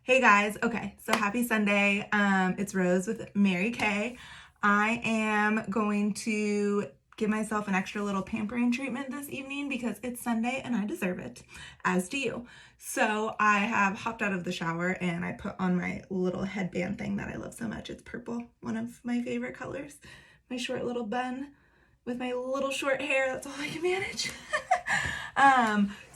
Hey guys, okay, so happy Sunday. It's Rose with Mary Kay. I am going to give myself an extra little pampering treatment this evening because it's Sunday and I deserve it, as do you. So I have hopped out of the shower and I put on my little headband thing that I love so much. It's purple, one of my favorite colors. My short little bun with my little short hair, that's all I can manage.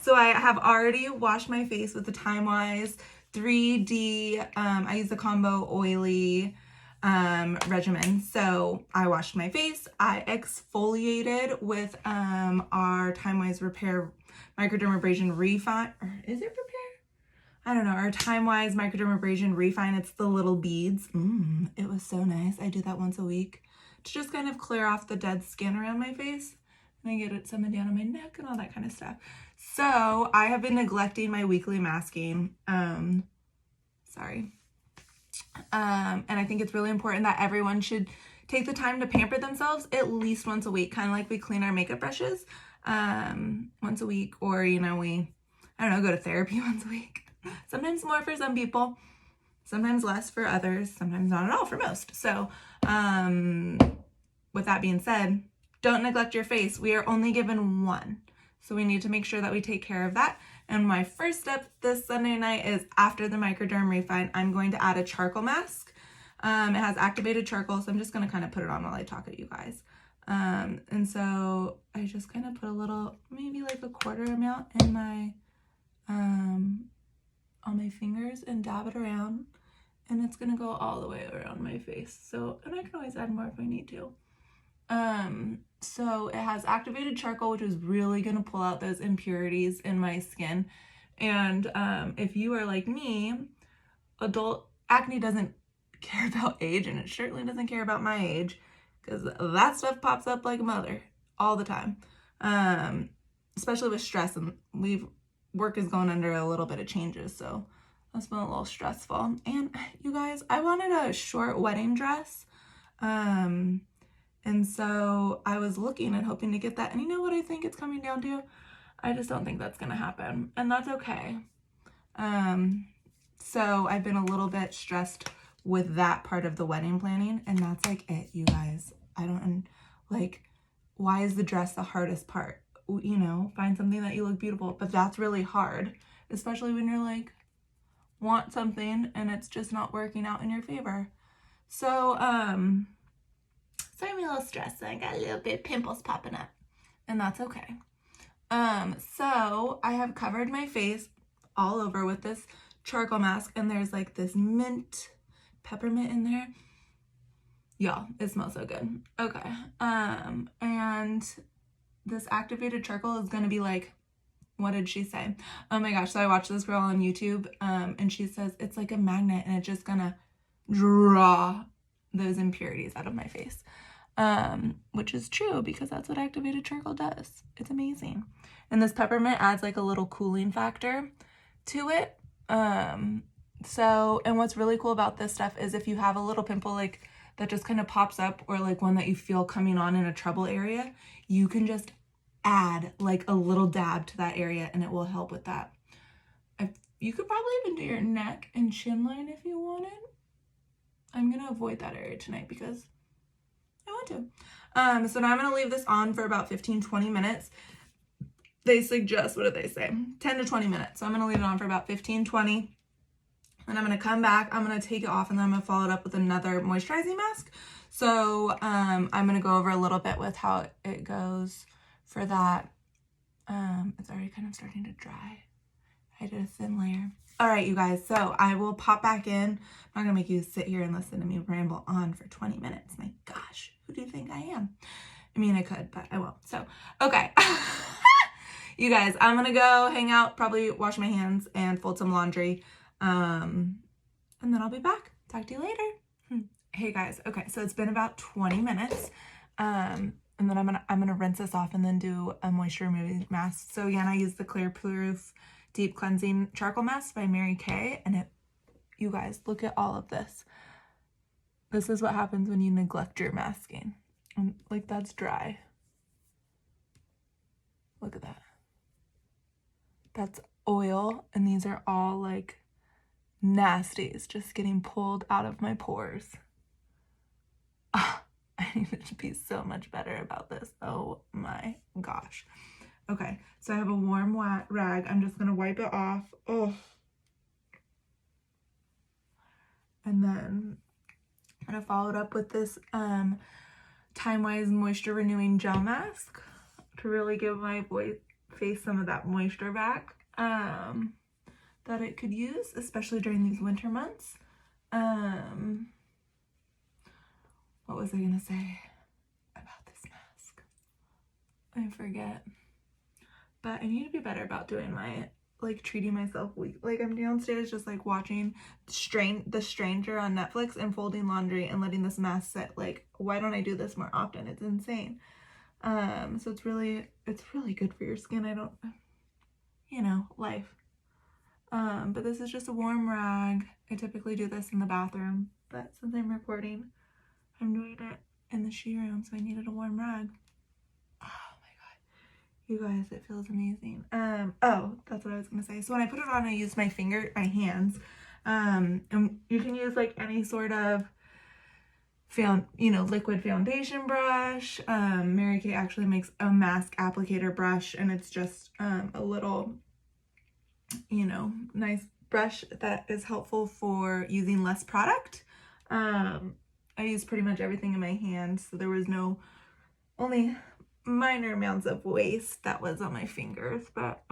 So I have already washed my face with the Time Wise 3D. I use the combo oily regimen. So I washed my face. I exfoliated with our Time Wise Repair Microdermabrasion Refine. Or is it Repair? I don't know. Our Time Wise Microdermabrasion Refine. It's the little beads. It was so nice. I do that once a week to just kind of clear off the dead skin around my face. And I get it some down on my neck and all that kind of stuff. So I have been neglecting my weekly masking. And I think it's really important that everyone should take the time to pamper themselves at least once a week, kind of like we clean our makeup brushes once a week, or, you know, go to therapy once a week. Sometimes more for some people, sometimes less for others, sometimes not at all for most. So with that being said, don't neglect your face. We are only given one. So we need to make sure that we take care of that. And my first step this Sunday night is after the Microderm Refine, I'm going to add a charcoal mask. It has activated charcoal, so I'm just going to kind of put it on while I talk at you guys. And so I just kind of put a little, maybe like a quarter amount in my, on my fingers and dab it around. And it's going to go all the way around my face. So, and I can always add more if I need to. So it has activated charcoal, which is really going to pull out those impurities in my skin. And if you are like me, adult acne doesn't care about age, and it certainly doesn't care about my age, because that stuff pops up like a mother all the time, especially with stress. And work is going under a little bit of changes, so that's been a little stressful. And you guys, I wanted a short wedding dress. And so I was looking and hoping to get that. And you know what I think it's coming down to? I just don't think that's going to happen. And that's okay. So I've been a little bit stressed with that part of the wedding planning. And that's like it, you guys. I don't, like, why is the dress the hardest part? You know, find something that you look beautiful. But that's really hard. Especially when you're like, want something and it's just not working out in your favor. So, so I'm a little stressed. I got a little bit of pimples popping up, and that's okay. So I have covered my face all over with this charcoal mask, and there's like this mint peppermint in there. Y'all, it smells so good. Okay. And this activated charcoal is gonna be like, what did she say? Oh my gosh, so I watched this girl on YouTube, and she says it's like a magnet, and it's just gonna draw those impurities out of my face. Which is true because that's what activated charcoal does. It's amazing. And this peppermint adds like a little cooling factor to it. So, and what's really cool about this stuff is if you have a little pimple like that just kind of pops up, or like one that you feel coming on in a trouble area, you can just add like a little dab to that area and it will help with that. You could probably even do your neck and chin line if you wanted. I'm going to avoid that area tonight because I want to. So now I'm going to leave this on for about 15-20 minutes. They suggest, what did they say? 10 to 20 minutes. So I'm going to leave it on for about 15-20. And I'm going to come back. I'm going to take it off and then I'm going to follow it up with another moisturizing mask. So I'm going to go over a little bit with how it goes for that. It's already kind of starting to dry. I did a thin layer. All right, you guys, so I will pop back in. I'm not gonna make you sit here and listen to me ramble on for 20 minutes. My gosh, who do you think I am? I mean, I could, but I won't. So, okay. You guys, I'm gonna go hang out, probably wash my hands and fold some laundry. And then I'll be back. Talk to you later. Hey guys, okay, so it's been about 20 minutes. And then I'm gonna rinse this off and then do a moisture removing mask. So again, I use the Clear Proof Deep Cleansing Charcoal Mask by Mary Kay, and you guys, look at all of this. This is what happens when you neglect your masking. And like, that's dry. Look at that. That's oil, and these are all like nasties just getting pulled out of my pores. I need to be so much better about this. Oh my gosh. Okay, so I have a warm rag. I'm just gonna wipe it off. Oh. And then I'm gonna follow it up with this Time-Wise Moisture Renewing Gel Mask to really give my face some of that moisture back that it could use, especially during these winter months. What was I gonna say about this mask? I forget. But I need to be better about doing my, like, treating myself weak. Like, I'm downstairs just, like, watching The Stranger on Netflix and folding laundry and letting this mask sit. Like, why don't I do this more often? It's insane. So it's really good for your skin. I don't, you know, life. But this is just a warm rag. I typically do this in the bathroom, but since I'm recording, I'm doing it in the she room, so I needed a warm rag. Oh my god. You guys, it feels amazing. Oh, that's what I was gonna say. So when I put it on, I use my hands. And you can use like any sort of liquid foundation brush. Mary Kay actually makes a mask applicator brush, and it's just a little, nice brush that is helpful for using less product. I use pretty much everything in my hands, so there was only minor amounts of waste that was on my fingers. But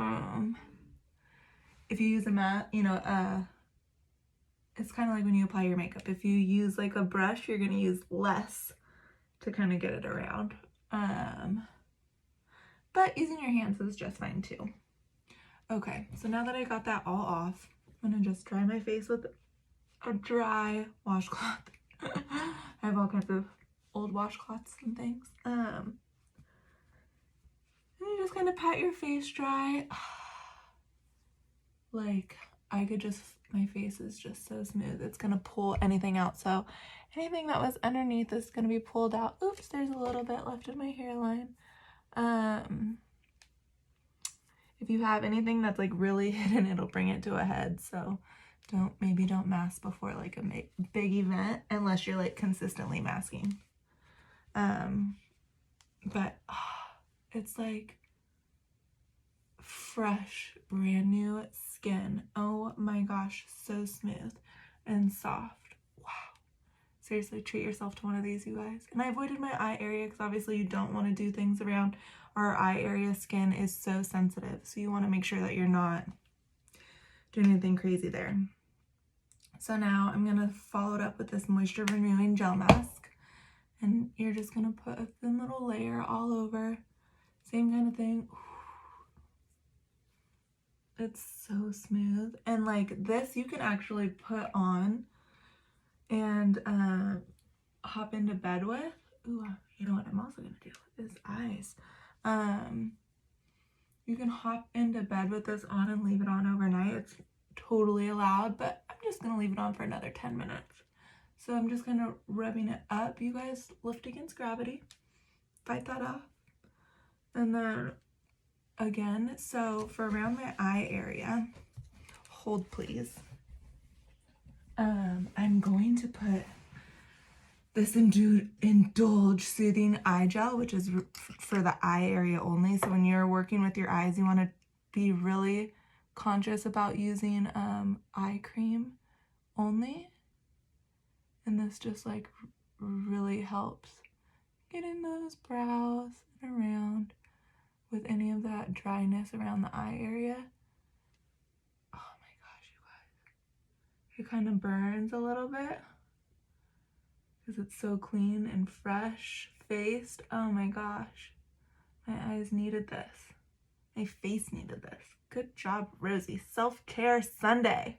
if you use a mat, it's kind of like when you apply your makeup. If you use like a brush, you're going to use less to kind of get it around. But using your hands is just fine too. Okay, so now that I got that all off, I'm going to just dry my face with a dry washcloth. I have all kinds of old washcloths and things. And you just kind of pat your face dry. Like, my face is just so smooth. It's going to pull anything out. So anything that was underneath is going to be pulled out. Oops, there's a little bit left in my hairline. If you have anything that's like really hidden, it'll bring it to a head. So maybe don't mask before like a big event unless you're like consistently masking. But it's like fresh, brand new skin. Oh my gosh, so smooth and soft. Wow. Seriously, treat yourself to one of these, you guys. And I avoided my eye area because obviously you don't want to do things around our eye area. Skin is so sensitive, so you want to make sure that you're not doing anything crazy there. So now I'm going to follow it up with this moisture renewing gel mask, and you're just going to put a thin little layer all over. Same kind of thing. It's so smooth. And like this, you can actually put on and hop into bed with. Ooh, you know what I'm also going to do is eyes. You can hop into bed with this on and leave it on overnight. It's totally allowed, but I'm just going to leave it on for another 10 minutes. So I'm just kind of rubbing it up. You guys lift against gravity. Fight that off. And then again, so for around my eye area, hold please. I'm going to put this Indulge Soothing Eye Gel, which is for the eye area only. So when you're working with your eyes, you want to be really conscious about using eye cream only. And this just like really helps getting those brows and around with any of that dryness around the eye area. Oh my gosh, you guys. It kind of burns a little bit because it's so clean and fresh faced. Oh my gosh. My eyes needed this. My face needed this. Good job, Rosie. Self-care Sunday.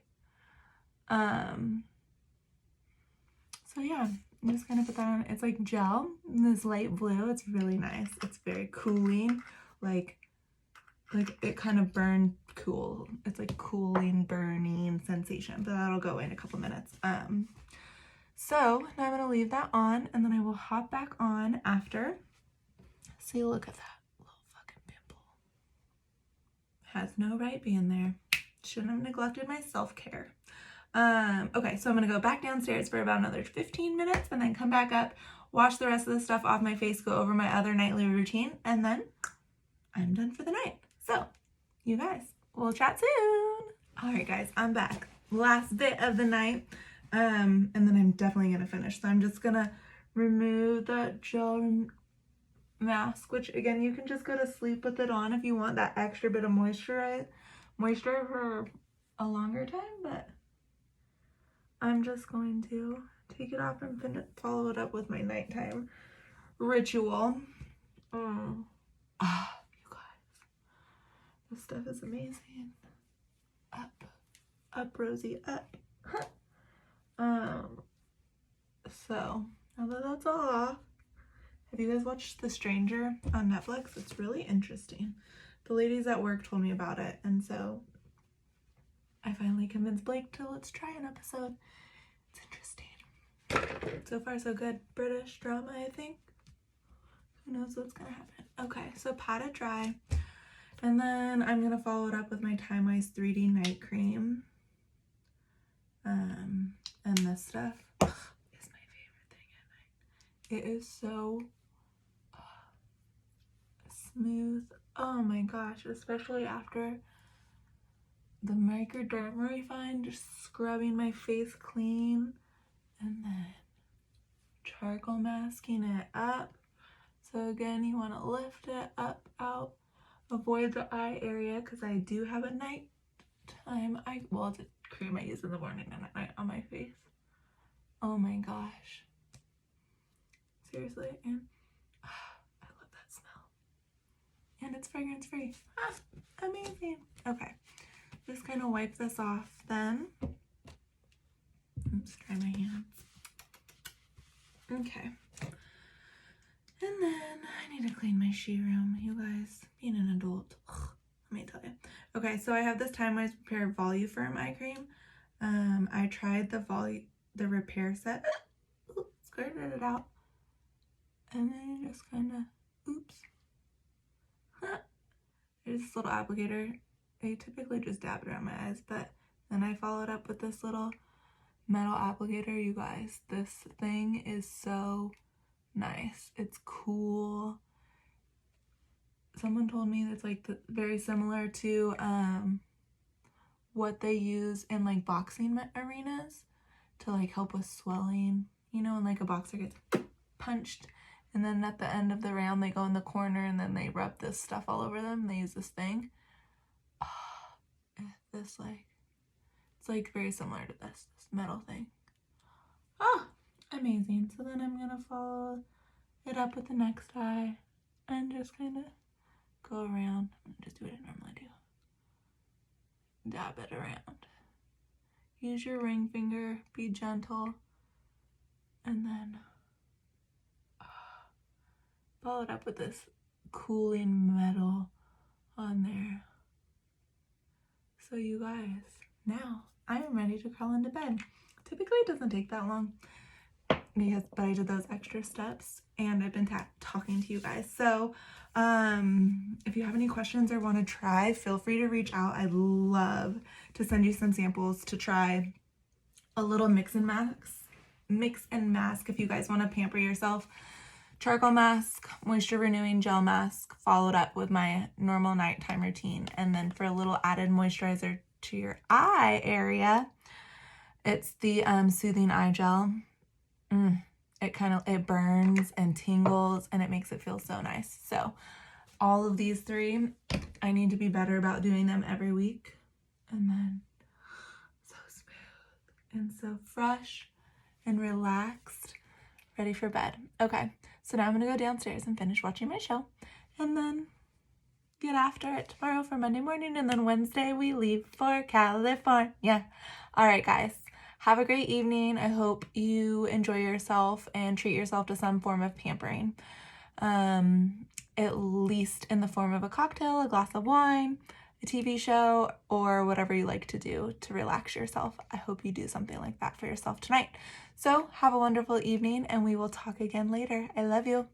So yeah, I'm just gonna put that on. It's like gel in this light blue. It's really nice. It's very cooling. Like it kind of burn cool. It's like cooling, burning sensation, but that'll go in a couple minutes. So now I'm gonna leave that on, and then I will hop back on after. See, look at that little fucking pimple. Has no right being there. Shouldn't have neglected my self-care. Okay, so I'm gonna go back downstairs for about another 15 minutes and then come back up, wash the rest of the stuff off my face, go over my other nightly routine, and then I'm done for the night. So, you guys, we'll chat soon. All right, guys, I'm back. Last bit of the night, and then I'm definitely gonna finish. So I'm just gonna remove that gel mask, which again, you can just go to sleep with it on if you want that extra bit of moisture for a longer time, but I'm just going to take it off and follow it up with my nighttime ritual. You guys, this stuff is amazing. Up, Rosie, up. So now that that's all off, have you guys watched The Stranger on Netflix? It's really interesting. The ladies at work told me about it, and so I finally convinced Blake to let's try an episode. It's interesting. So far, so good. British drama, I think. Who knows what's gonna happen? Okay, so pat it dry. And then I'm gonna follow it up with my Time Wise 3D night cream. And this stuff is my favorite thing at night. It is so smooth. Oh my gosh, especially after the microdermabrasion fine, just scrubbing my face clean and then charcoal masking it up. So again, you want to lift it up, out, avoid the eye area because I do have a nighttime it's a cream I use in the morning and at night on my face. Oh my gosh, seriously, and I love that smell, and it's fragrance free. Amazing. Okay, just kind of wipe this off then. Let's dry my hands. Okay, and then I need to clean my shoe room. You guys, being an adult, let me tell you. Okay, so I have this Time Wise Repair Voluform eye cream. I tried the repair set. Squirted it out, and then you just kind of, there's this little applicator. I typically just dab it around my eyes, but then I followed up with this little metal applicator. You guys, this thing is so nice. It's cool. Someone told me it's like very similar to what they use in like boxing arenas to like help with swelling, you know, when like a boxer gets punched and then at the end of the round they go in the corner and then they rub this stuff all over them. They use this thing. It's like very similar to this metal thing. Amazing. So then I'm gonna follow it up with the next eye and just kind of go around. Just do what I normally do. Dab it around. Use your ring finger, be gentle, and then follow it up with this cooling metal on there. So you guys, now I am ready to crawl into bed. Typically it doesn't take that long but I did those extra steps and I've been talking to you guys. So if you have any questions or want to try, feel free to reach out. I'd love to send you some samples to try. A little mix and mask if you guys want to pamper yourself. Charcoal mask, moisture renewing gel mask, followed up with my normal nighttime routine. And then for a little added moisturizer to your eye area, it's the soothing eye gel. It burns and tingles and it makes it feel so nice. So all of these three, I need to be better about doing them every week. And then so smooth and so fresh and relaxed, ready for bed. Okay, so now I'm gonna go downstairs and finish watching my show and then get after it tomorrow for Monday morning, and then Wednesday we leave for California. All right, guys. Have a great evening. I hope you enjoy yourself and treat yourself to some form of pampering. At least in the form of a cocktail, a glass of wine, a TV show, or whatever you like to do to relax yourself. I hope you do something like that for yourself tonight. So have a wonderful evening and we will talk again later. I love you.